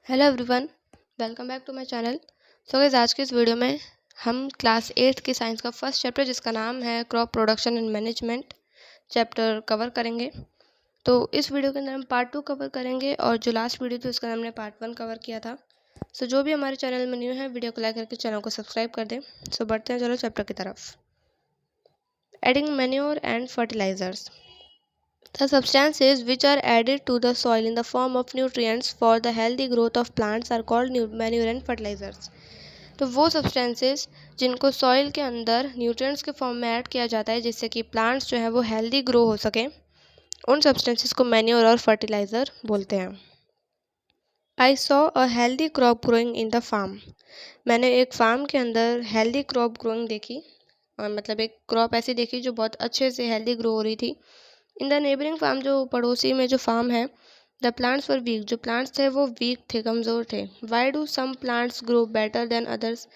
Hello everyone, welcome back to my channel. So guys, आज के इस वीडियो में हम क्लास 8th की साइंस का फर्स्ट चैप्टर जिसका नाम है crop production and management chapter cover करेंगे। तो इस वीडियो के अंदर हम पार्ट 2 कवर करेंगे और जो लास्ट वीडियो थी उसका हमने पार्ट 1 कवर किया था। सो जो भी हमारे चैनल में न्यू है, वीडियो को लाइक करके चैनल को सब्सक्राइब कर दें। सो बढ़ते हैं चलो चैप्टर की तरफ। Adding manure and fertilisers. The substances which are added to the soil in the form of nutrients for the healthy growth of plants are called manure and fertilizers. तो वो सब्सटेंसेस जिनको सॉइल के अंदर nutrients के form में add किया जाता है जिससे कि प्लांट्स जो है वो हेल्दी ग्रो हो सके, उन सब्सटेंसेस को मैन्योर और फर्टिलाइज़र बोलते हैं। I saw a healthy crop growing in the farm. मैंने एक फार्म के अंदर हेल्दी क्रॉप ग्रोइंग देखी, और मतलब एक क्रॉप ऐसी देखी जो बहुत अच्छे से हेल्दी ग्रो हो रही थी। इन द नेबरिंग फार्म, जो पड़ोसी में जो फार्म है, द प्लांट्स वर वीक, जो प्लांट्स थे वो वीक थे, कमज़ोर थे। Why do some plants grow better than others,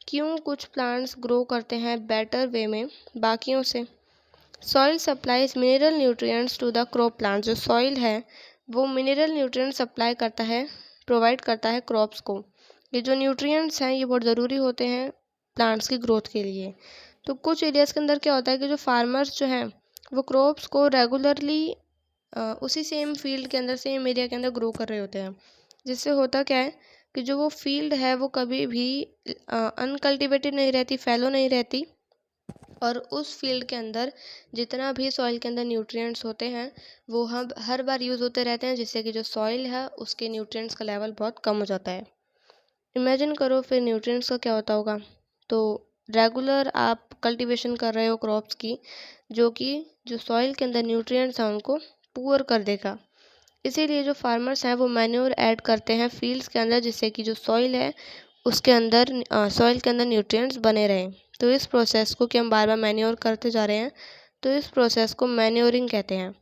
क्यों कुछ प्लांट्स ग्रो करते हैं बेटर वे में बाकियों से। Soil supplies mineral nutrients to the crop plants, जो सॉइल है वो मिनरल न्यूट्रिएंट्स सप्लाई करता है, प्रोवाइड करता है क्रॉप्स को। ये जो न्यूट्रिएंट्स हैं ये बहुत ज़रूरी होते हैं प्लांट्स की ग्रोथ के लिए। तो कुछ एरियाज़ के अंदर क्या होता है कि जो फार्मर्स जो हैं वो क्रॉप्स को रेगुलरली उसी सेम फील्ड के अंदर, सेम एरिया के अंदर ग्रो कर रहे होते हैं, जिससे होता क्या है कि जो वो फील्ड है वो कभी भी अनकल्टिवेटेड नहीं रहती, फैलो नहीं रहती, और उस फील्ड के अंदर जितना भी सॉइल के अंदर न्यूट्रिएंट्स होते हैं वो हम हर बार यूज़ होते रहते हैं, जिससे कि जो सॉइल है उसके न्यूट्रिएंट्स का लेवल बहुत कम हो जाता है। इमेजिन करो फिर न्यूट्रिएंट्स का क्या होता होगा। तो रेगुलर आप कल्टीवेशन कर रहे हो क्रॉप्स की, जो कि जो सॉइल के अंदर न्यूट्रिएंट्स हैं उनको पुअर कर देगा। इसीलिए जो फार्मर्स हैं वो मैन्योर ऐड करते हैं फील्ड्स के अंदर, जिससे कि जो सॉइल है उसके अंदर सॉइल के अंदर न्यूट्रिएंट्स बने रहें। तो इस प्रोसेस को कि हम बार बार मैन्योर करते जा रहे हैं, तो इस प्रोसेस को मैन्योरिंग कहते हैं।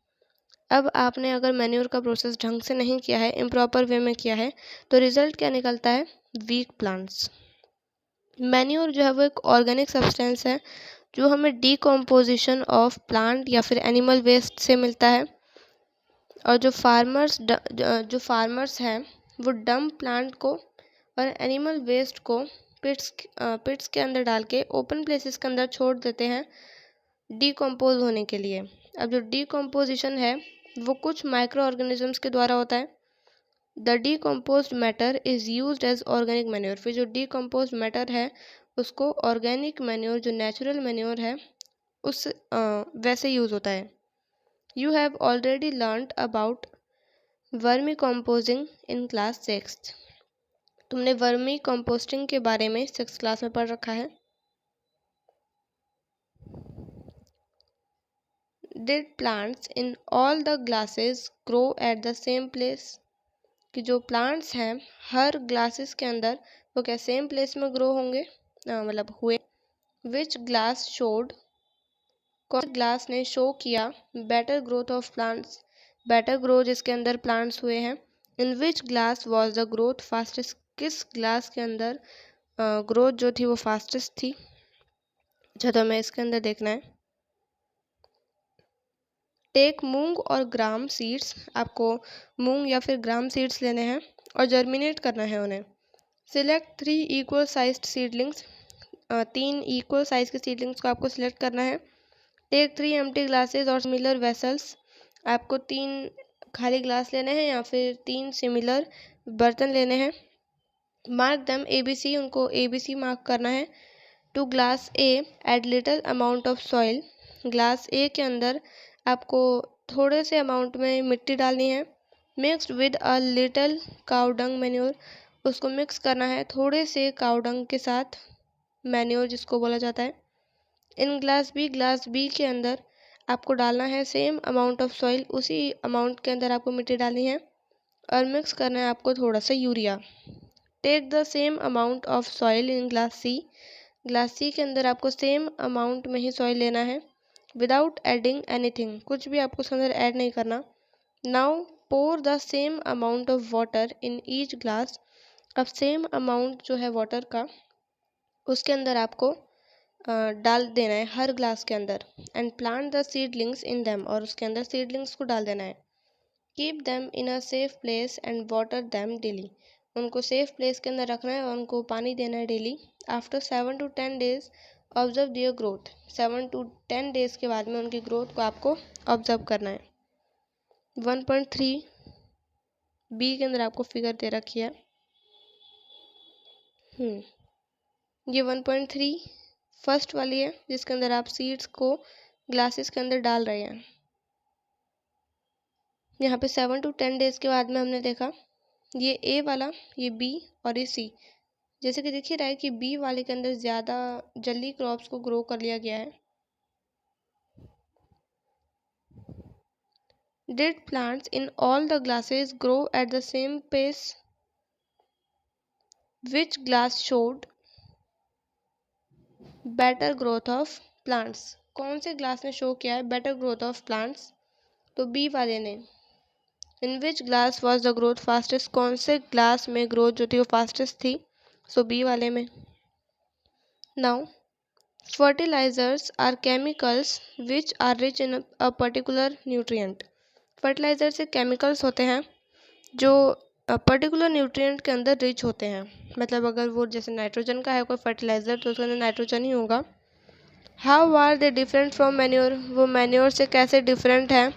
अब आपने अगर मैन्योर का प्रोसेस ढंग से नहीं किया है, इम्प्रॉपर वे में किया है, तो रिजल्ट क्या निकलता है? Week plants. मैन्योर जो है वो एक ऑर्गेनिक सब्सटेंस है जो हमें डीकम्पोजिशन ऑफ प्लांट या फिर एनिमल वेस्ट से मिलता है। और जो फार्मर्स हैं वो डंप प्लांट को और एनिमल वेस्ट को पिट्स के अंदर डाल के ओपन प्लेसेस के अंदर छोड़ देते हैं डीकम्पोज होने के लिए। अब जो डीकम्पोजिशन है वो कुछ माइक्रो ऑर्गेनिजम्स के द्वारा होता है। The decomposed matter is used as organic manure. फिर जो डीकम्पोज्ड मैटर है उसको ऑर्गेनिक मैन्योर, जो नेचुरल मैन्योर है, उस वैसे यूज़ होता है। You have already learned about vermicomposting in class 6। तुमने वर्मी कंपोस्टिंग के बारे में 6th क्लास में पढ़ रखा है। Did plants in all the glasses grow at the same place, कि जो प्लांट्स हैं हर ग्लासेस के अंदर वो क्या सेम प्लेस में ग्रो होंगे, मतलब हुए। विच ग्लास शोड, कौन ग्लास ने शो किया better growth of plants, better grow जिसके अंदर प्लांट्स हुए हैं। In which glass was the growth fastest, किस ग्लास के अंदर ग्रोथ जो थी वो फास्टेस्ट थी। अच्छा, तो हमें इसके अंदर देखना है। टेक मूंग और ग्राम सीड्स, आपको मूंग या फिर ग्राम सीड्स लेने हैं और जर्मिनेट करना है उन्हें। Select 3 equal sized seedlings, 3 equal size के सीडलिंग्स को आपको सिलेक्ट करना है। टेक 3 एम्प्टी ग्लासेस और सिमिलर वेसल्स, आपको 3 खाली ग्लास लेने हैं या फिर 3 सिमिलर बर्तन लेने हैं। मार्क दम ABC, उनको ABC मार्क करना है। To glass A add little amount of soil, glass A के अंदर आपको थोड़े से अमाउंट में मिट्टी डालनी है। Mixed with a little cow dung manure, उसको मिक्स करना है थोड़े से काउडंग के साथ, मैन्योर जिसको बोला जाता है। इन ग्लास बी के अंदर आपको डालना है सेम अमाउंट ऑफ सॉइल, उसी अमाउंट के अंदर आपको मिट्टी डालनी है और मिक्स करना है आपको थोड़ा सा urea. Take the same amount of soil in glass C के अंदर आपको सेम अमाउंट में ही सॉइल लेना है विदाउट एडिंग एनीथिंग, कुछ भी आपको उसके अंदर ऐड नहीं करना। Now pour the same amount of water in each glass, अब सेम अमाउंट जो है वाटर का उसके अंदर आपको डाल देना है हर ग्लास के अंदर। And plant the seedlings in them, और उसके अंदर सीडलिंग्स को डाल देना है। Keep them in a safe place and water them daily, उनको सेफ प्लेस के अंदर रखना है और उनको पानी देना है daily. After 7 to 10 days observe their growth. 7 to 10 days के बाद में उनकी ग्रोथ को आपको ऑब्जर्व करना है। 1.3 बी के अंदर आपको फिगर दे रखी है। ये 1.3 फर्स्ट वाली है जिसके अंदर आप सीड्स को ग्लासेस के अंदर डाल रहे हैं। यहाँ पे 7 to 10 डेज के बाद में हमने देखा ये ए वाला, ये बी और ये सी। जैसे कि दिख ही रहा है कि बी वाले के अंदर ज़्यादा जल्दी क्रॉप्स को ग्रो कर लिया गया है। Did plants in all the glasses grow at the same pace? Which glass showed better growth of plants? कौन से ग्लास ने शो किया है better growth of plants? तो बी वाले ने। In which glass was the growth fastest? कौन से ग्लास में ग्रोथ जो थी वो फास्टेस्ट थी? सो बी वाले में। Now fertilizers are chemicals which are rich in a particular nutrient. Fertiliser से केमिकल्स होते हैं जो पर्टिकुलर न्यूट्रिएंट के अंदर रिच होते हैं। मतलब अगर वो जैसे नाइट्रोजन का है कोई फर्टिलाइज़र तो उसके अंदर नाइट्रोजन ही होगा। How are they different from manure? वो मैन्योर से कैसे डिफरेंट है?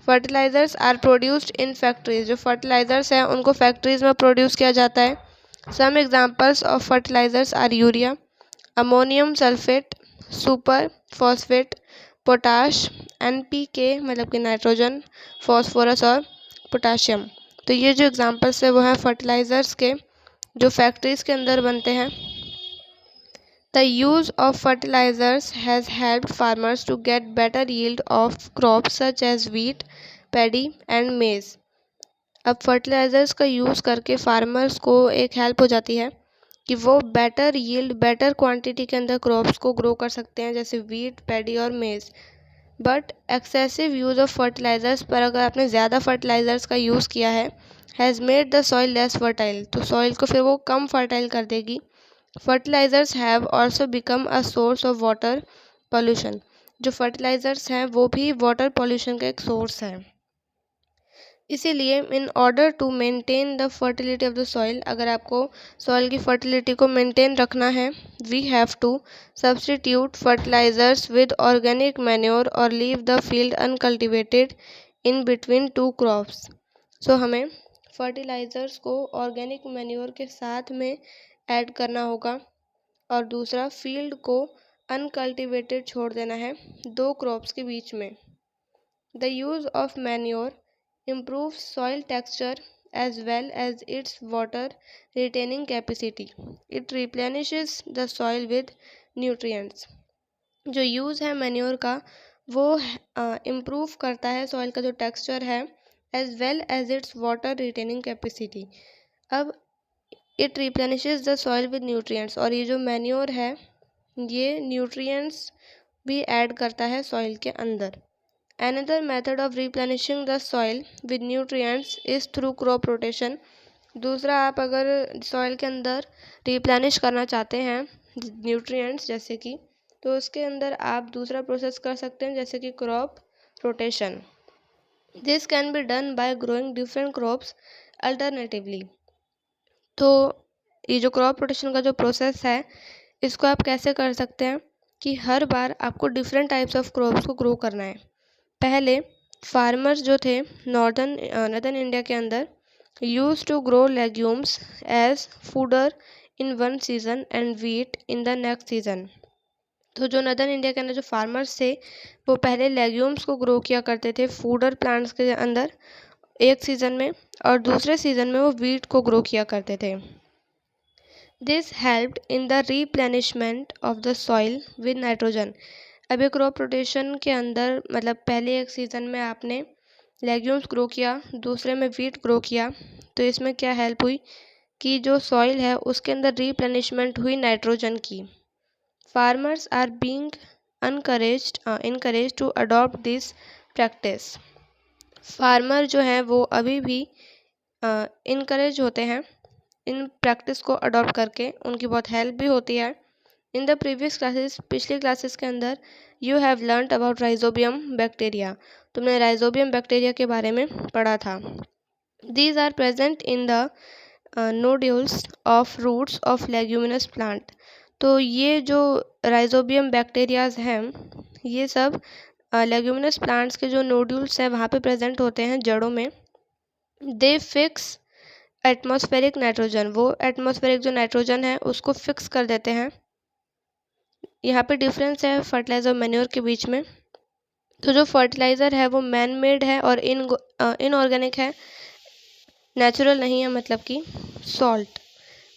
Fertilizers are produced in factories. जो फर्टिलाइज़र्स हैं उनको फैक्ट्रीज में प्रोड्यूस किया जाता है। Some examples of fertilizers are urea, ammonium sulphate, super phosphate, potash, NPK मतलब कि नाइट्रोजन, फॉस्फोरस और पोटाशियम। तो ये जो एग्जांपल्स है वो हैं फर्टिलाइज़र्स के जो फैक्ट्रीज के अंदर बनते हैं। The use of fertilizers has helped farmers to get better yield of crops such as wheat, paddy and maize. अब फर्टिलाइज़र्स का यूज़ करके फार्मर्स को एक हेल्प हो जाती है कि वो बेटर यील्ड, बेटर क्वांटिटी के अंदर क्रॉप्स को ग्रो कर सकते हैं जैसे व्हीट, पैडी और maize. But excessive use of fertilizers, पर अगर आपने ज़्यादा फर्टिलाइज़र्स का यूज़ किया है, has made the soil less fertile, तो सॉइल को फिर वो कम फर्टाइल कर देगी। Fertilizers have also become a source of water pollution. जो फर्टिलाइज़र्स हैं वो भी वाटर पोल्यूशन का एक सोर्स है। इसीलिए in order to maintain the fertility of the soil, अगर आपको सॉइल की फर्टिलिटी को मेंटेन रखना है, we have to substitute fertilisers with organic manure और leave the field uncultivated in between two crops. So हमें फर्टिलाइज़र्स को ऑर्गेनिक मैन्योर के साथ में ऐड करना होगा और दूसरा फील्ड को अनकल्टिवेटेड छोड़ देना है दो क्रॉप्स के बीच में। The use of manure improves soil texture as well as its water retaining capacity. It replenishes the soil with nutrients. जो यूज़ है मैन्योर का वो इम्प्रूव करता है सॉइल का जो टेक्सचर है as well as its water retaining capacity. अब it replenishes the soil with nutrients, और ये जो मैन्योर है ये न्यूट्रिएंट्स भी ऐड करता है सॉइल के अंदर। Another method of replenishing the soil with nutrients is through crop rotation. दूसरा, आप अगर सॉइल के अंदर रिप्लेनिश करना चाहते हैं न्यूट्रिएंट्स जैसे कि, तो उसके अंदर आप दूसरा प्रोसेस कर सकते हैं जैसे कि crop rotation. This can be done by growing different crops alternatively. तो ये जो क्रॉप रोटेशन का जो प्रोसेस है इसको आप कैसे कर सकते हैं कि हर बार आपको डिफरेंट टाइप्स ऑफ क्रॉप्स को ग्रो करना है। पहले फार्मर्स जो थे नॉर्दर्न इंडिया के अंदर use to grow legumes as fodder in one season and wheat in the next season. तो जो नॉर्दर्न इंडिया के अंदर जो फार्मर्स थे वो पहले लेग्यूम्स को ग्रो किया करते थे फूडर प्लांट्स के अंदर एक सीज़न में, और दूसरे सीज़न में वो वीट को ग्रो किया करते थे। This helped in the replenishment of the soil with nitrogen. अभी क्रॉप रोटेशन के अंदर मतलब पहले एक सीज़न में आपने लेग्यूम्स ग्रो किया, दूसरे में वीट ग्रो किया, तो इसमें क्या हेल्प हुई कि जो सॉइल है उसके अंदर रिप्लेनिशमेंट हुई नाइट्रोजन की। Farmers are being encouraged to adopt this practice. Farmer जो हैं वो अभी भी इनकरेज होते हैं इन प्रैक्टिस को अडॉप्ट करके, उनकी बहुत हेल्प भी होती है। इन द प्रीवियस क्लासेस, पिछली क्लासेस के अंदर you have learned about rhizobium bacteria, तुमने राइजोबियम बैक्टीरिया के बारे में पढ़ा था। These are present in the nodules of roots of leguminous plant. तो ये जो राइजोबियम बैक्टीरियाज हैं ये सब लेग्यूमिनस प्लांट्स के जो नोड्यूल्स हैं वहाँ पे प्रेजेंट होते हैं जड़ों में। दे फिक्स एटमॉस्फेरिक नाइट्रोजन, वो एटमॉस्फेरिक जो नाइट्रोजन है उसको फिक्स कर देते हैं। यहाँ पे डिफरेंस है फर्टिलाइज़र और मैन्योर के बीच में। तो जो फर्टिलाइज़र है वो मैन मेड है और इनऑर्गेनिक है, नेचुरल नहीं है, मतलब कि सॉल्ट।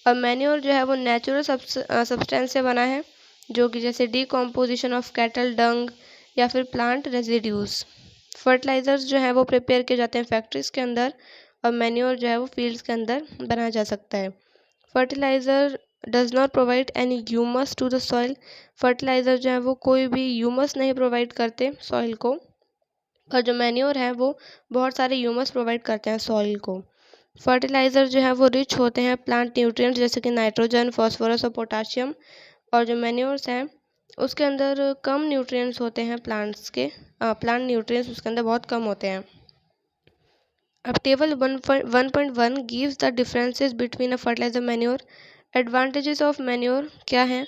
और मैन्योर जो है वो नेचुरल सब्सटेंस से बना है, जो कि जैसे डीकम्पोजिशन ऑफ कैटल डंग या फिर प्लांट रेजिड्यूज। फर्टिलाइज़र्स जो है वो प्रिपेयर किए जाते हैं फैक्ट्रीज के अंदर, और मैन्योर जो है वो फील्ड्स के अंदर बनाया जा सकता है। Fertilizer does not provide any humus to the soil. Fertilizer जो है वो कोई भी ह्यूमस नहीं प्रोवाइड करते सॉइल को, और जो मैन्योर है वो बहुत सारे ह्यूमस प्रोवाइड करते हैं सॉइल को। फर्टिलाइज़र जो है वो रिच होते हैं प्लांट न्यूट्रिएंट्स जैसे कि नाइट्रोजन, फॉस्फोरस और पोटाशियम, और जो मैन्योर्स हैं उसके अंदर कम न्यूट्रिएंट्स होते हैं प्लांट न्यूट्रिएंट्स उसके अंदर बहुत कम होते हैं। अब table 1.1 gives the differences between a fertilizer manure. Advantages of manure क्या हैं?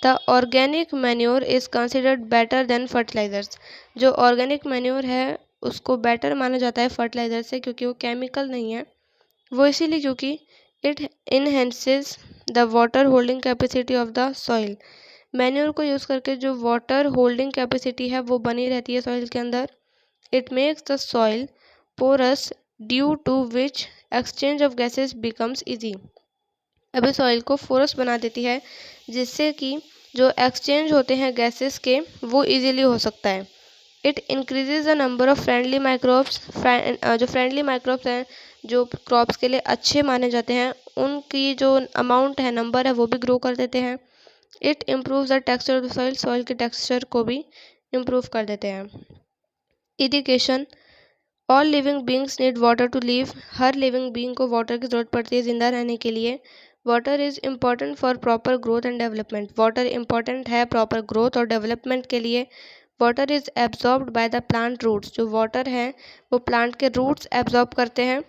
The organic manure is considered better than fertilizers. जो ऑर्गेनिक मैन्योर है उसको बेटर माना जाता है फर्टिलाइजर से, क्योंकि वो केमिकल नहीं है। वो इसीलिए क्योंकि it enhances the water holding capacity of the soil. Manure को यूज़ करके जो वाटर होल्डिंग कैपेसिटी है वो बनी रहती है सॉइल के अंदर। It makes the soil porous due to which exchange of gases becomes easy. अभी सॉइल को फोरस बना देती है जिससे कि जो एक्सचेंज होते हैं गैसेस के वो इजीली हो सकता है। It increases the number of friendly microbes. जो फ्रेंडली माइक्रोब्स हैं जो क्रॉप्स के लिए अच्छे माने जाते हैं उनकी जो अमाउंट है, नंबर है, वो भी ग्रो कर देते हैं। It improve the texture of the soil. Soil के टेक्सचर को भी इम्प्रूव कर देते हैं। Irrigation. All living beings need water to live. हर लिविंग बींग को वाटर की ज़रूरत पड़ती है ज़िंदा रहने के लिए। Water is important for proper growth and development. Water important है प्रॉपर ग्रोथ और डेवलपमेंट के लिए। Water is absorbed by the plant roots. जो वाटर है वो प्लांट के रूट्स एब्जॉर्ब करते हैं।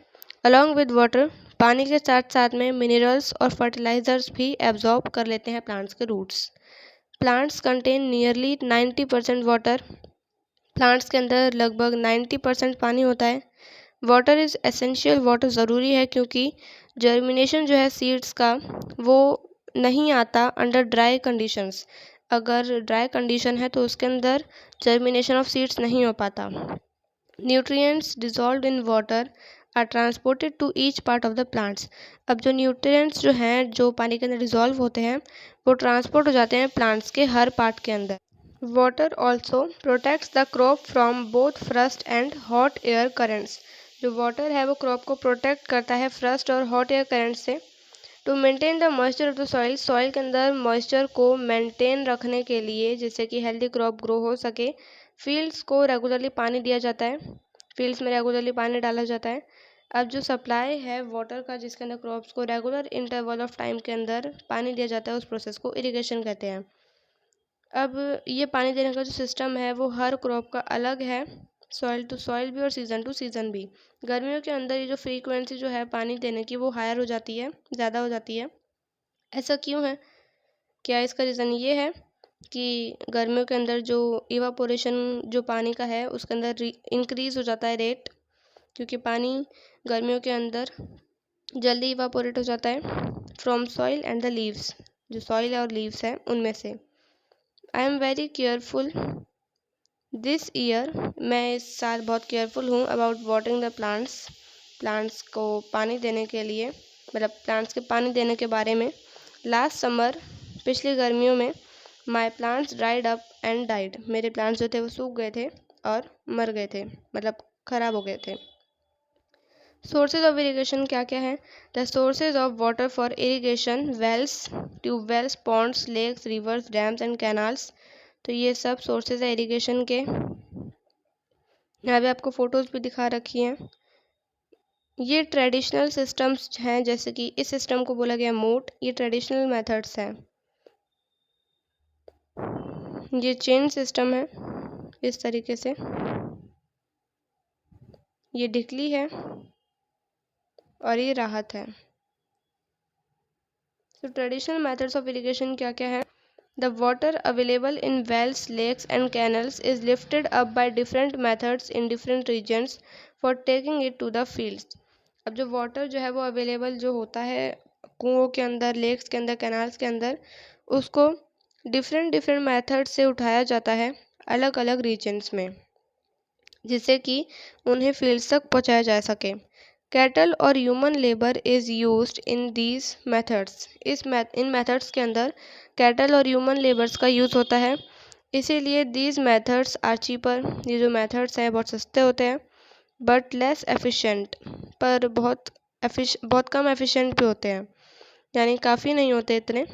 अलॉन्ग विद वाटर, पानी के साथ साथ में मिनरल्स और फर्टिलाइजर्स भी एब्जॉर्ब कर लेते हैं प्लांट्स के roots. Plants contain nearly 90% water. Plants के अंदर लगभग 90% पानी होता है। Water is essential. वाटर ज़रूरी है क्योंकि जर्मिनेशन जो है सीड्स का वो नहीं आता अंडर ड्राई कंडीशंस। अगर ड्राई कंडीशन है तो उसके अंदर जर्मिनेशन ऑफ सीड्स नहीं हो पाता। Nutrients dissolve in water are transported to each part of the plants. अब जो न्यूट्रिएंट्स जो हैं जो पानी के अंदर डिजॉल्व होते हैं वो ट्रांसपोर्ट हो जाते हैं प्लांट्स के हर पार्ट के अंदर। Water also protects the crop from both frost and hot air currents. जो वाटर है वो क्रॉप को प्रोटेक्ट करता है फ्रस्ट और हॉट एयर करेंट से। To maintain the moisture of the soil. Soil के अंदर मॉइस्चर को मेंटेन रखने के लिए, जिससे कि हेल्दी क्रॉप ग्रो हो सके, फील्ड्स को रेगुलरली पानी दिया जाता है। फील्ड्स में रेगुलरली पानी डाला जाता है। अब जो सप्लाई है वाटर का जिसके अंदर क्रॉप्स को रेगुलर इंटरवल ऑफ टाइम के अंदर पानी दिया जाता है उस प्रोसेस को इरिगेशन कहते हैं। अब ये पानी देने का जो सिस्टम है वो हर क्रॉप का अलग है, सॉइल टू सॉइल भी और सीज़न टू सीज़न भी। गर्मियों के अंदर ये जो फ्रीक्वेंसी जो है पानी देने की वो हायर हो जाती है, ज़्यादा हो जाती है। ऐसा क्यों है? क्या इसका रीज़न ये है कि गर्मियों के अंदर जो इवापोरेशन जो पानी का है उसके अंदर इंक्रीज़ हो जाता है रेट, क्योंकि पानी गर्मियों के अंदर जल्दी इवापोरेट हो जाता है from soil and the leaves. जो सॉइल और लीव्स है उनमें से। I am very careful this year. मैं इस साल बहुत केयरफुल हूँ about watering the plants. Plants को पानी देने के लिए, मतलब प्लांट्स के पानी देने के बारे में। लास्ट समर, पिछली गर्मियों में, माई plants dried up and died. मेरे प्लांट्स जो थे वो सूख गए थे और मर गए थे, मतलब ख़राब हो गए थे। सोर्सेज ऑफ इरीगेशन क्या क्या है? The sources of water for irrigation: wells, tubewells, ponds, lakes, rivers, dams and canals. तो ये सब सोर्सेज है इरिगेशन के। यहाँ पे आपको फ़ोटोज़ भी दिखा रखी हैं। ये ट्रेडिशनल सिस्टम्स हैं, जैसे कि इस सिस्टम को बोला गया मोट। ये ट्रेडिशनल मेथड्स हैं। ये चेन सिस्टम है इस तरीके से। ये ढिकली है और ये राहत है। तो ट्रेडिशनल मेथड्स ऑफ इरिगेशन क्या क्या है? The water available in wells, lakes and canals is lifted up by different methods in different regions for taking it to the fields. अब जो वाटर जो है वो अवेलेबल जो होता है कुओं के अंदर, लेक्स के अंदर, कैनाल्स के अंदर, उसको डिफरेंट डिफरेंट मेथड से उठाया जाता है अलग अलग रीजन्स में, जिससे कि उन्हें फील्ड्स तक पहुंचाया जा सके। कैटल और human labour is used in these methods. In methods के अंदर कैटल और ह्यूमन लेबर्स का यूज़ होता है, इसीलिए दीज मेथड्स आर चीपर। ये जो मेथड्स हैं बहुत सस्ते होते हैं, बट लेस एफिशिएंट, पर बहुत कम एफिशिएंट भी होते हैं, यानी काफ़ी नहीं होते इतने।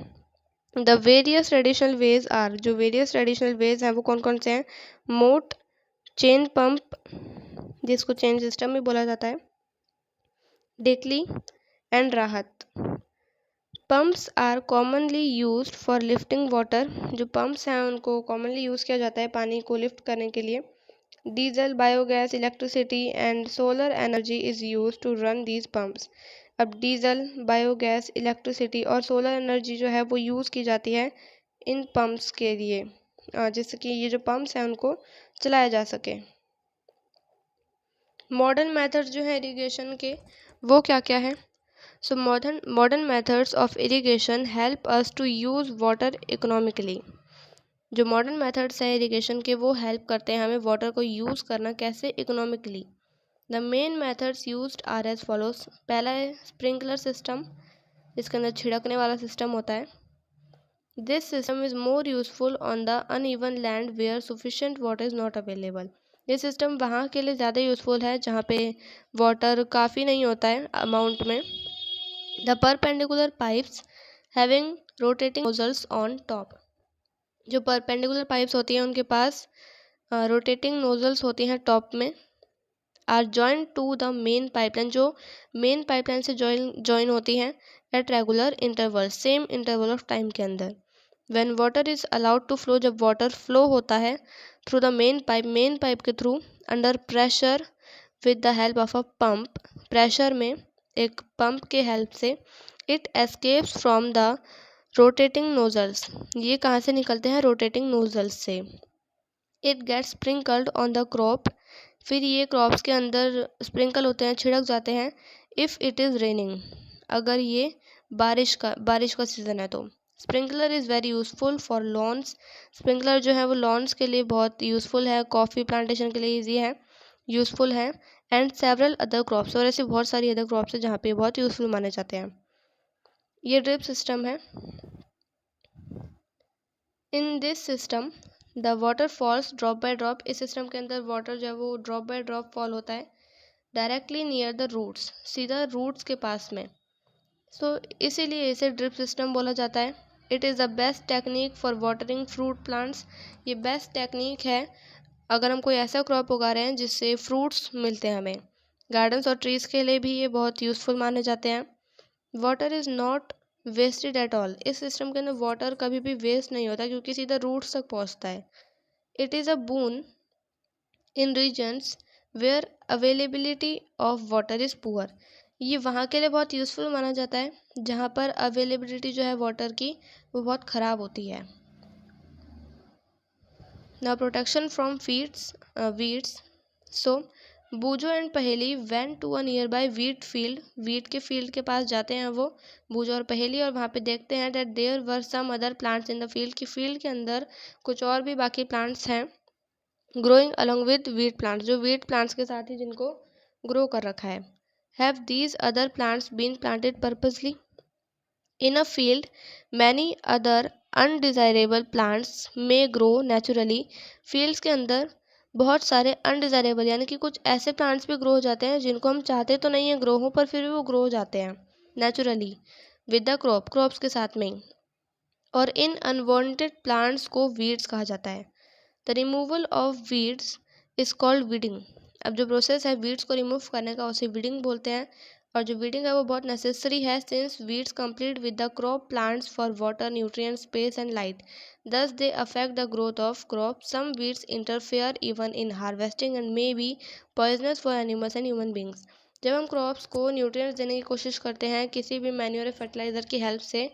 The various traditional ways are, जो वेरियस ट्रेडिशनल वेज हैं वो कौन कौन से हैं? मोट, चेन पंप, जिसको चेन सिस्टम भी बोला जाता है, डेकली एंड राहत। Pumps are commonly used for lifting water. जो पंप्स हैं उनको कॉमनली यूज़ किया जाता है पानी को लिफ्ट करने के लिए। Diesel, biogas, electricity and solar energy is use to run these pumps. अब डीजल, बायोगैस, इलेक्ट्रिसिटी और सोलर एनर्जी जो है वो यूज़ की जाती है इन पंप्स के लिए, जिससे कि ये जो पंप्स हैं उनको चलाया जा सके। मॉडर्न मेथड्स जो है इरिगेशन के वो क्या क्या है? So modern methods of irrigation help us to use water economically. जो मॉडर्न मेथड्स हैं इरिगेशन के वो हेल्प करते हैं हमें वाटर को यूज़ करना कैसे? Economically. The main methods used are as follows. पहला है स्प्रिंकलर सिस्टम, जिसके अंदर छिड़कने वाला सिस्टम होता है। This system is more useful on the uneven land where sufficient water is not available. ये सिस्टम वहाँ के लिए ज़्यादा यूज़फुल है जहाँ पे वाटर काफ़ी नहीं होता है अमाउंट में। The perpendicular pipes having rotating nozzles on top. जो परपेंडिकुलर पाइप्स होती हैं उनके पास रोटेटिंग नोजल्स होती हैं टॉप में। Are join to the main pipeline, जो मेन पाइपलाइन से जॉइन होती हैं at regular interval, same interval of time के अंदर। When water is allowed to flow, जब वाटर फ्लो होता है थ्रू द मेन पाइप के through, under pressure with the help of a pump, pressure में एक पंप के हेल्प से, it escapes from the rotating nozzles. ये कहाँ से निकलते हैं? रोटेटिंग नोजल्स से। It gets sprinkled on the crop, फिर ये क्रॉप्स के अंदर स्प्रिंकल होते हैं, छिड़क जाते हैं। इफ़ इट इज़ रेनिंग, अगर ये बारिश का सीज़न है तो। Sprinkler is very useful for lawns. Sprinkler जो है वो लॉन्स के लिए बहुत यूज़फुल है, कॉफ़ी प्लांटेशन के लिए ईजी है, यूज़फुल है। एंड सेवरल अदर क्रॉप्स, और ऐसी बहुत सारी अदर क्रॉप्स है जहाँ पे बहुत यूज़फुल माने जाते हैं। ये ड्रिप सिस्टम है। In this system the water falls drop by drop. इस सिस्टम के अंदर वाटर जो है वो ड्रॉप बाय ड्रॉप फॉल होता है डायरेक्टली नियर द रूट्स, सीधा रूट्स के पास में। सो इसीलिए इसे ड्रिप सिस्टम बोला जाता है। It is the best technique for watering fruit plants. ये बेस्ट टेक्निक है अगर हम कोई ऐसा क्रॉप उगा रहे हैं जिससे फ्रूट्स मिलते हैं हमें। गार्डन्स और ट्रीज़ के लिए भी ये बहुत यूज़फुल माने जाते हैं। Water is not wasted at all. इस सिस्टम के अंदर वाटर कभी भी वेस्ट नहीं होता क्योंकि सीधा रूट्स तक पहुंचता है। It is a boon in regions where availability of water is poor. ये वहाँ के लिए बहुत यूज़फुल माना जाता है जहाँ पर अवेलेबिलिटी जो है वाटर की वो बहुत ख़राब होती है। Now protection from weeds. So Boojho and Paheli went to a nearby wheat field. Wheat के फील्ड के पास जाते हैं वो बूजो और पहेली, और वहाँ पे देखते हैं that there were some other plants in the field, की फील्ड के अंदर कुछ और भी बाकी प्लांट्स हैं growing along with wheat plants, जो वीट प्लांट्स के साथ ही जिनको ग्रो कर रखा है। Have these other plants been planted purposely in a field? Many other undesirable plants may grow naturally. Fields के अंदर बहुत सारे अनडिज़ायरेबल यानी कि कुछ ऐसे प्लांट्स भी ग्रो हो जाते हैं जिनको हम चाहते तो नहीं है ग्रो हो, पर फिर भी वो ग्रो हो जाते हैं नेचुरली विद द क्रॉप्स के साथ में। और इन अनवांटेड प्लांट्स को वीड्स कहा जाता है। The removal of weeds is called weeding. अब जो प्रोसेस है वीड्स को रिमूव करने का उसे वीडिंग बोलते हैं, और जो वीडिंग है वो बहुत नेसेसरी है since weeds complete with the crop plants for water, nutrient, space and light, thus they affect the growth of crop. Some weeds interfere even in harvesting and may be poisonous for animals and human beings. जब हम crops को nutrients देने की कोशिश करते हैं किसी भी मैन्योर या फर्टिलाइज़र की हेल्प से,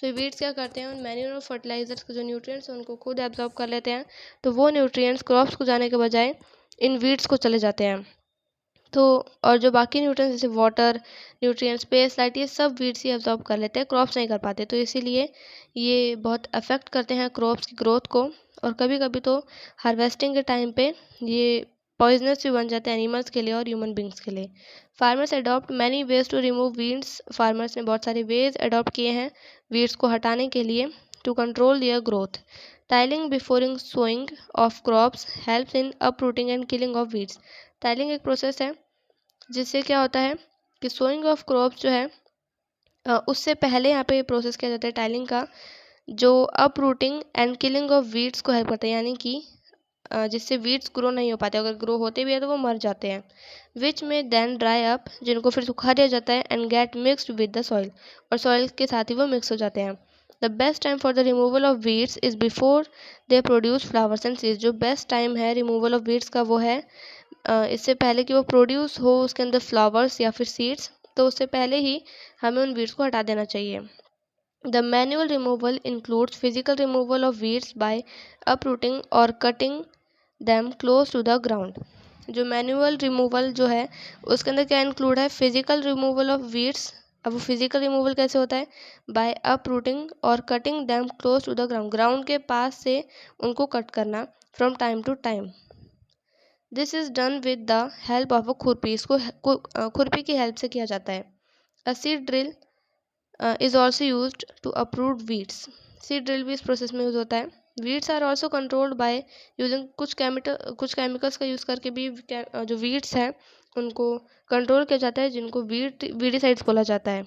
तो वीड्स क्या करते हैं, उन मैन्योर और फर्टिलाइजर्स के जो न्यूट्रिएंट्स हैं उनको खुद एब्जॉर्ब कर लेते हैं। तो वो न्यूट्रिएंट्स क्रॉप्स को जाने के बजाय इन वीड्स को चले जाते हैं। तो और जो बाकी न्यूट्रिएंट्स जैसे वाटर, न्यूट्रिएंट्स, स्पेस, लाइट, ये सब वीड्स ही एब्जॉर्ब कर लेते हैं, क्रॉप्स नहीं कर पाते। तो इसीलिए ये बहुत अफेक्ट करते हैं क्रॉप्स की ग्रोथ को। और कभी कभी तो हार्वेस्टिंग के टाइम पे ये पॉइजनस भी बन जाते हैं एनिमल्स के लिए और ह्यूमन बींग्स के लिए। Farmers adopt many ways to remove weeds. Farmers ने बहुत सारे वेज अडॉप्ट किए हैं वीड्स को हटाने के लिए, to control their growth. Tilling before sowing of crops helps in uprooting and killing of weeds. Tilling एक प्रोसेस है जिससे क्या होता है कि सोइंग ऑफ क्रॉप्स जो है उससे पहले यहाँ पे प्रोसेस किया जाता है टाइलिंग का, जो uprooting and killing of weeds को हेल्प करता है, यानी कि जिससे वीड्स ग्रो नहीं हो पाते, अगर ग्रो होते भी है तो वो मर जाते हैं। विच में देन ड्राई अप, जिनको फिर सुखा दिया जाता है, and get mixed with the soil, और सॉइल के साथ ही वो मिक्स हो जाते हैं। The best time for the removal of weeds is before they produce flowers and seeds. जो बेस्ट टाइम है रिमूवल ऑफ वीड्स का वो है इससे पहले कि वो प्रोड्यूस हो उसके अंदर फ्लावर्स या फिर सीड्स, तो उससे पहले ही हमें उन वीड्स को हटा देना चाहिए। The manual removal includes physical removal of weeds by uprooting और cutting them close to the ground. जो मैनुअल रिमूवल जो है उसके अंदर क्या इंक्लूड है, फिजिकल रिमूवल ऑफ वीड्स। अब वो फिजिकल रिमूवल कैसे होता है, बाय अपरूटिंग और cutting them close to the ground, ground के पास से उनको कट करना from time to time. This is done with the help of a khurpi. इसको खुरपी की हेल्प से किया जाता है। A seed drill is also used to uproot weeds. Seed drill भी इस प्रोसेस में यूज़ होता है। Weeds are also controlled by using कुछ केमिकल्स का यूज़ करके भी जो वीड्स हैं उनको कंट्रोल किया जाता है, जिनको वीडिसाइड्स बोला जाता है।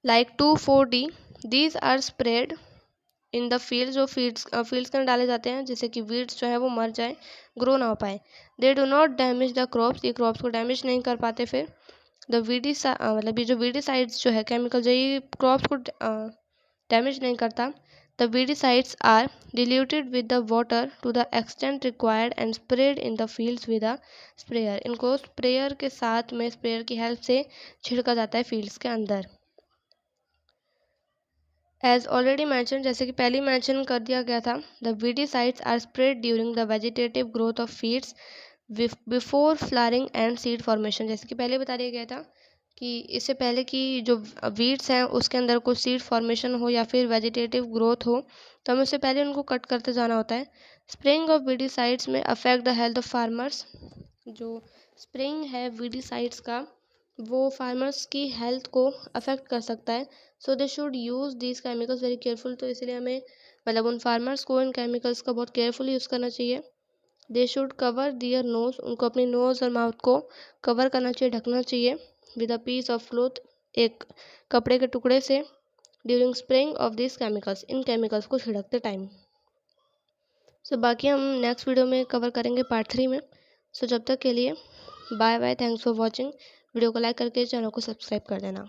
Like 2,4-D, these are sprayed in the field. जो फील्ड्स के अंदर डाले जाते हैं जिससे कि वीड्स जो है वो मर जाए, ग्रो ना हो पाए। They do not damage the crops, ये क्रॉप्स को डैमेज नहीं कर पाते। फिर द मतलब ये जो वीडिसाइड्स जो है केमिकल, जो ये क्रॉप्स को डैमेज नहीं करता। The weedicides are diluted with the water to the extent required and sprayed in the fields with a sprayer. इनको स्प्रेयर के साथ में, स्प्रेयर की हेल्प से छिड़का जाता है फील्ड्स के अंदर। एज ऑलरेडी मैंशन, जैसे कि पहले मैंशन कर दिया गया था, the weedicides are sprayed during the vegetative growth of weeds before flowering and seed formation. जैसे कि पहले बता दिया गया था कि इससे पहले कि जो वीड्स हैं उसके अंदर कुछ सीड फॉर्मेशन हो या फिर वेजिटेटिव ग्रोथ हो, तो हमें उससे पहले उनको कट करते जाना होता है। स्प्रेइंग ऑफ वीडिसाइड्स में affect the health of farmers. जो स्प्रेइंग है वीडिसाइड्स का वो फार्मर्स की हेल्थ को अफेक्ट कर सकता है। So they should use these chemicals very careful. तो इसलिए हमें मतलब उन फार्मर्स को इन केमिकल्स का बहुत केयरफुल यूज़ करना चाहिए। They should cover their nose, उनको अपनी नोज़ और माउथ को कवर करना चाहिए, ढकना चाहिए, with a piece of cloth, एक कपड़े के टुकड़े से, during spraying of this chemicals, इन केमिकल्स को छिड़कते टाइम। सो बाकी हम नेक्स्ट वीडियो में कवर करेंगे पार्ट 3 में। सो जब तक के लिए bye bye, thanks for watching. Video को लाइक करके चैनल को सब्सक्राइब कर देना।